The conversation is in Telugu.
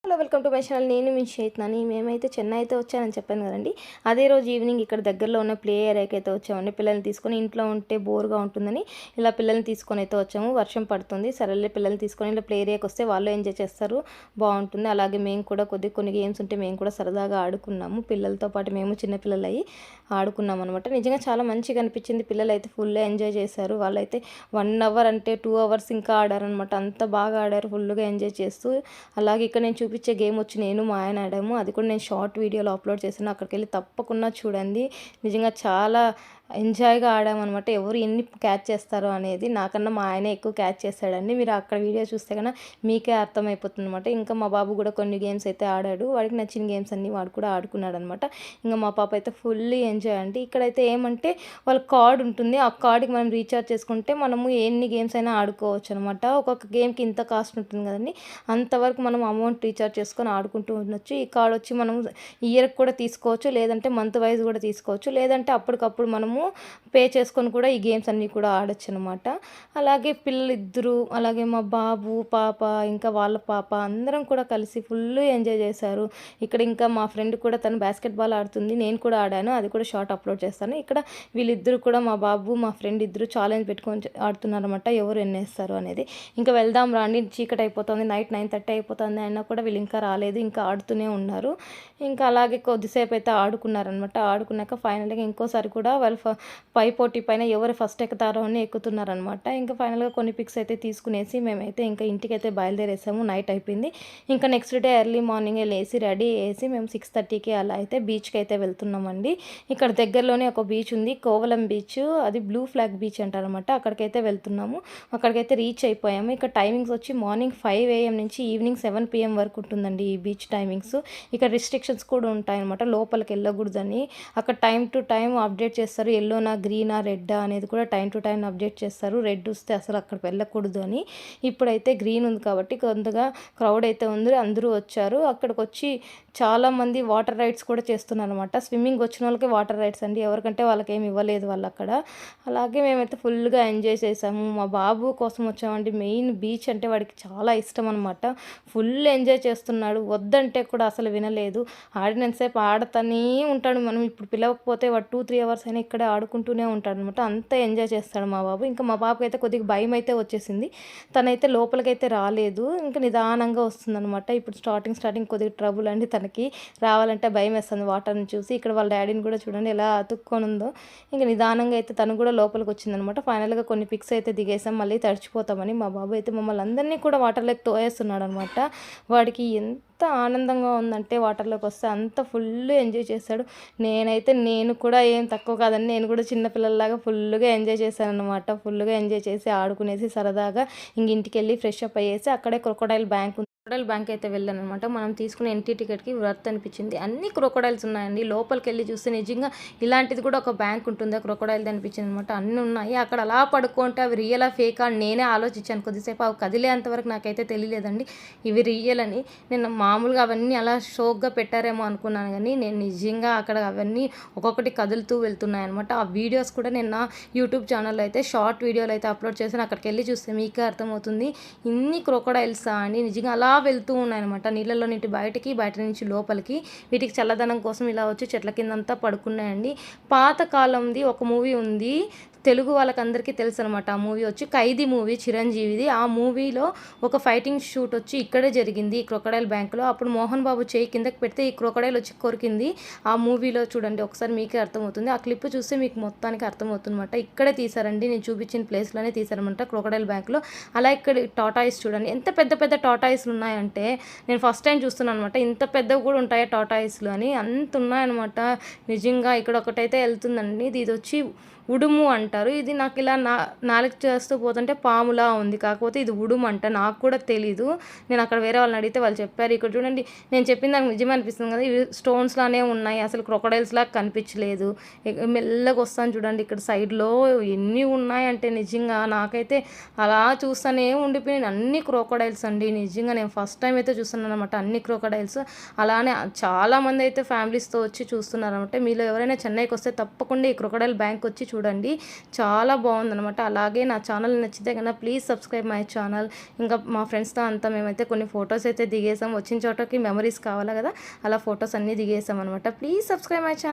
Hello welcome to my channel. నేను మీ చేతనాని. మేమైతే చెన్నై అయితే వచ్చానని చెప్పాను కదండి. అదే రోజు ఈవినింగ్ ఇక్కడ దగ్గరలో ఉన్న ప్లే ఏరియాకి అయితే వచ్చామండి. పిల్లల్ని తీసుకొని ఇంట్లో ఉంటే బోర్గా ఉంటుందని ఇలా పిల్లల్ని తీసుకొని అయితే వచ్చాము. వర్షం పడుతుంది, సరేలే పిల్లల్ని తీసుకొని ఇలా ప్లే ఏరియాకి వస్తే వాళ్ళు ఎంజాయ్ చేస్తారు, బాగుంటుంది. అలాగే మేము కూడా కొన్ని గేమ్స్ ఉంటే మేము కూడా సరదాగా ఆడుకున్నాము. పిల్లలతో పాటు మేము చిన్నపిల్లలు అయ్యి ఆడుకున్నాం అనమాట. నిజంగా చాలా మంచిగా అనిపించింది. పిల్లలు అయితే ఫుల్ ఎంజాయ్ చేశారు. వాళ్ళైతే 1 అవర్ అంటే 2 అవర్స్ ఇంకా ఆడారనమాట. అంత బాగా ఆడారు, ఫుల్గా ఎంజాయ్ చేస్తూ. అలాగే ఇక్కడ నేను చూపించే గేమ్ వచ్చి నేను మా ఆయన ఆడాము. అది కూడా నేను షార్ట్ వీడియోలో అప్లోడ్ చేశాను, అక్కడికి వెళ్ళి తప్పకుండా చూడండి. నిజంగా చాలా ఎంజాయ్గా ఆడామన్నమాట. ఎవరు ఎన్ని క్యాచ్ చేస్తారో అనేది, నాకన్నా మా ఆయనే ఎక్కువ క్యాచ్ చేస్తాడండి. మీరు అక్కడ వీడియో చూస్తే కన్నా మీకే అర్థమైపోతుంది అనమాట. ఇంకా మా బాబు కూడా కొన్ని గేమ్స్ అయితే ఆడాడు. వాడికి నచ్చిన గేమ్స్ అన్నీ వాడు కూడా ఆడుకున్నాడు అనమాట. ఇంకా మా పాప అయితే ఫుల్లీ ఎంజాయ్ అండి. ఇక్కడైతే ఏమంటే వాళ్ళ కార్డ్ ఉంటుంది, ఆ కార్డ్కి మనం రీఛార్జ్ చేసుకుంటే మనము ఎన్ని గేమ్స్ అయినా ఆడుకోవచ్చు అనమాట. ఒక్కొక్క గేమ్కి ఇంత కాస్ట్ ఉంటుంది కదండి, అంతవరకు మనం అమౌంట్ రీఛార్జ్ చేసుకొని ఆడుకుంటూ ఉండొచ్చు. ఈ కార్డ్ వచ్చి మనం ఇయర్కి కూడా తీసుకోవచ్చు, లేదంటే మంత్ వైజ్ కూడా తీసుకోవచ్చు, లేదంటే అప్పటికప్పుడు మనము పే చేసుకొని కూడా ఈ గేమ్స్ అన్నీ కూడా ఆడొచ్చు అనమాట. అలాగే పిల్లలిద్దరూ, అలాగే మా బాబు పాప ఇంకా వాళ్ళ పాప అందరం కూడా కలిసి ఫుల్ ఎంజాయ్ చేశారు. ఇక్కడ ఇంకా మా ఫ్రెండ్ కూడా తను బాస్కెట్బాల్ ఆడుతుంది, నేను కూడా ఆడాను, అది కూడా షార్ట్ అప్లోడ్ చేస్తాను. ఇక్కడ వీళ్ళిద్దరు కూడా మా బాబు మా ఫ్రెండ్ ఇద్దరు ఛాలెంజ్ పెట్టుకొని ఆడుతున్నారు అనమాట, ఎవరు ఎన్నేస్తారు అనేది. ఇంకా వెళ్దాం రాండి, చీకటి అయిపోతుంది, నైట్ 9:30 అయిపోతుంది అయినా కూడా వీళ్ళు ఇంకా రాలేదు, ఇంకా ఆడుతూనే ఉన్నారు. ఇంకా అలాగే కొద్దిసేపు అయితే ఆడుకున్నారనమాట. ఆడుకున్నాక ఫైనల్గా ఇంకోసారి కూడా వాళ్ళు పై పోటీ పైన ఎవరు ఫస్ట్ ఎక్కుతారో అని ఎక్కుతున్నారనమాట. ఇంకా ఫైనల్గా కొన్ని పిక్స్ అయితే తీసుకునేసి మేమైతే ఇంకా ఇంటికైతే బయలుదేరేసాము. నైట్ అయిపోయింది. ఇంకా నెక్స్ట్ డే ఎర్లీ మార్నింగే లేచి రెడీ వేసి మేము 6:30కి అలా అయితే బీచ్కి అయితే వెళ్తున్నామండి. ఇక్కడ దగ్గరలోనే ఒక బీచ్ ఉంది, కోవలం బీచ్, అది బ్లూ ఫ్లాగ్ బీచ్ అంటారనమాట. అక్కడికైతే వెళ్తున్నాము. అక్కడికైతే రీచ్ అయిపోయాము. ఇక్కడ టైమింగ్స్ వచ్చి మార్నింగ్ 5 AM నుంచి ఈవినింగ్ 7 PM వరకు ఉంటుందండి ఈ బీచ్ టైమింగ్స్. ఇక్కడ రిస్ట్రిక్షన్స్ కూడా ఉంటాయన్నమాట, లోపలికి వెళ్ళకూడదని. అక్కడ టైం టు టైం అప్డేట్ చేస్తారు, ఎల్లోనా గ్రీనా రెడ్డా అనేది కూడా టైం టు టైం అప్డేట్ చేస్తారు. రెడ్ వస్తే అసలు అక్కడ వెళ్ళకూడదు అని. ఇప్పుడైతే గ్రీన్ ఉంది కాబట్టి కొంతగా క్రౌడ్ అయితే ఉంది, అందరూ వచ్చారు. అక్కడికి వచ్చి చాలామంది వాటర్ రైడ్స్ కూడా చేస్తున్నారు అనమాట. స్విమ్మింగ్ వచ్చిన వాళ్ళకి వాటర్ రైడ్స్ అండి, ఎవరికంటే వాళ్ళకి ఏమి ఇవ్వలేదు వాళ్ళు అక్కడ. అలాగే మేమైతే ఫుల్గా ఎంజాయ్ చేసాము. మా బాబు కోసం వచ్చామండి. మెయిన్ బీచ్ అంటే వాడికి చాలా ఇష్టం అనమాట. ఫుల్ ఎంజాయ్ చేస్తున్నాడు, వద్దంటే కూడా అసలు వినలేదు. ఆడినంతసేపు ఆడుతూనే ఉంటాడు. మనం ఇప్పుడు పిలవకపోతే వాడు 2-3 అవర్స్ అయినా ఇక్కడే ఆడుకుంటూనే ఉంటాడు అనమాట. అంత ఎంజాయ్ చేస్తాడు మా బాబు. ఇంకా మా బాబుకి అయితే కొద్దిగా భయం అయితే వచ్చేసింది, తనైతే లోపలికైతే రాలేదు, ఇంకా నిదానంగా వస్తుందనమాట. ఇప్పుడు స్టార్టింగ్ కొద్దిగా ట్రబుల్ అండి, తనకి రావాలంటే భయం వేస్తుంది వాటర్ని చూసి. ఇక్కడ వాళ్ళ డాడీని కూడా చూడండి ఎలా అతుక్కొని ఉందో. ఇంకా నిదానంగా అయితే తను కూడా లోపలికి వచ్చిందనమాట. ఫైనల్గా కొన్ని పిక్స్ అయితే దిగేసాం, మళ్ళీ తడిచిపోతామని. మా బాబు అయితే మమ్మల్ని అందరినీ కూడా వాటర్లోకి తోయేస్తున్నాడు అనమాట. వాడికి ఎంత ఆనందంగా ఉందంటే వాటర్లోకి వస్తే అంత ఫుల్ ఎంజాయ్ చేశాడు. నేను కూడా ఏం తక్కువ కాదని నేను కూడా చిన్నపిల్లల్లాగా ఫుల్గా ఎంజాయ్ చేశాను అనమాట. ఫుల్గా ఎంజాయ్ చేసి ఆడుకునేసి సరదాగా ఇంటికి వెళ్ళి ఫ్రెష్ అప్ అయ్యేసి అక్కడే క్రొకోడైల్ బ్యాంక్ అయితే వెళ్ళాను అనమాట. మనం తీసుకునే ఎంట్రీ టికెట్కి వర్త్ అనిపించింది. అన్ని క్రొకోడైల్స్ ఉన్నాయండి. లోపలికి వెళ్ళి చూస్తే నిజంగా ఇలాంటిది కూడా ఒక బ్యాంక్ ఉంటుందా క్రొకోడైల్ది అనిపించింది అనమాట. అన్నీ ఉన్నాయి. అక్కడ అలా పడుకుంటే అవి రియలా ఫేకా అని నేనే ఆలోచించాను కొద్దిసేపు. అవి కదిలేంతవరకు నాకైతే తెలియలేదండి ఇవి రియల్ అని. నేను మామూలుగా అవన్నీ అలా షోక్గా పెట్టారేమో అనుకున్నాను, కానీ నేను నిజంగా అక్కడ అవన్నీ ఒక్కొక్కటి కదులుతూ వెళ్తున్నాయి అనమాట. ఆ వీడియోస్ కూడా నేను నా యూట్యూబ్ ఛానల్లో అయితే షార్ట్ వీడియోలు అయితే అప్లోడ్ చేశాను. అక్కడికి వెళ్ళి చూస్తే మీకే అర్థమవుతుంది ఇన్ని క్రొకోడైల్స్ అని. నిజంగా అలా వెళ్తూ ఉన్నాయన్నమాట, నీళ్ళలో నుండి బయటికి, బయట నుంచి లోపలికి. వీటికి చల్లదనం కోసం ఇలా వచ్చి చెట్ల కిందంతా పడుకున్నాయండి. పాతకాలంది ఒక మూవీ ఉంది, తెలుగు వాళ్ళకందరికీ తెలుసు అనమాట. ఆ మూవీ వచ్చి ఖైదీ మూవీ, చిరంజీవిది. ఆ మూవీలో ఒక ఫైటింగ్ షూట్ వచ్చి ఇక్కడే జరిగింది, ఈ క్రొకోడైల్ బ్యాంకులో. అప్పుడు మోహన్ బాబు చేయి కిందకి పెడితే ఈ క్రొకోడైల్ వచ్చి కొరికింది. ఆ మూవీలో చూడండి ఒకసారి, మీకే అర్థమవుతుంది. ఆ క్లిప్ చూస్తే మీకు మొత్తానికి అర్థమవుతుంది అనమాట. ఇక్కడే తీశారండి, నేను చూపించిన ప్లేస్లోనే తీశారనమాట క్రొకోడైల్ బ్యాంకులో. అలా ఇక్కడ టాటాయిస్ చూడండి, ఎంత పెద్ద పెద్ద టాటాయిస్లు ఉన్నాయంటే నేను ఫస్ట్ టైం చూస్తున్నాను అనమాట. ఇంత పెద్దవి కూడా ఉంటాయా టాటాయిస్లు అని, అంత ఉన్నాయన్నమాట. నిజంగా ఇక్కడ ఒకటైతే వెళ్తుందండి, ఇది వచ్చి ఉడుము అంటారు. ఇది నాకు ఇలా నాలుగు చేస్తూ పోతుంటే పాములా ఉంది, కాకపోతే ఇది ఉడుము అంట, నాకు కూడా తెలీదు. నేను అక్కడ వేరే వాళ్ళని అడిగితే వాళ్ళు చెప్పారు. ఇక్కడ చూడండి, నేను చెప్పిన దానికి నిజమే అనిపిస్తుంది కదా, ఇవి స్టోన్స్ లానే ఉన్నాయి, అసలు క్రొకోడైల్స్ లాగా కనిపించలేదు. మెల్లగా వస్తాను చూడండి, ఇక్కడ సైడ్లో ఎన్ని ఉన్నాయంటే నిజంగా నాకైతే అలా చూస్తూనే ఉండిపోయినాయి. అన్ని క్రొకోడైల్స్ అండి, నిజంగా నేను ఫస్ట్ టైం అయితే చూస్తున్నాను అనమాట అన్ని క్రొకోడైల్స్. అలానే చాలామంది అయితే ఫ్యామిలీస్తో వచ్చి చూస్తున్నారు అనమాట. మీలో ఎవరైనా చెన్నైకి వస్తే తప్పకుండా ఈ క్రొకోడైల్ బ్యాంక్ వచ్చి చూడండి, చాలా బాగుందనమాట. అలాగే నా ఛానల్ నచ్చితే కనుక ప్లీజ్ సబ్స్క్రైబ్ మై ఛానల్. ఇంకా మా ఫ్రెండ్స్తో అంతా మేమైతే కొన్ని ఫొటోస్ అయితే దిగేసాం. వచ్చిన చోటకి మెమరీస్ కావాలి కదా, అలా ఫొటోస్ అన్నీ దిగేసాం అనమాట. Please subscribe my channel.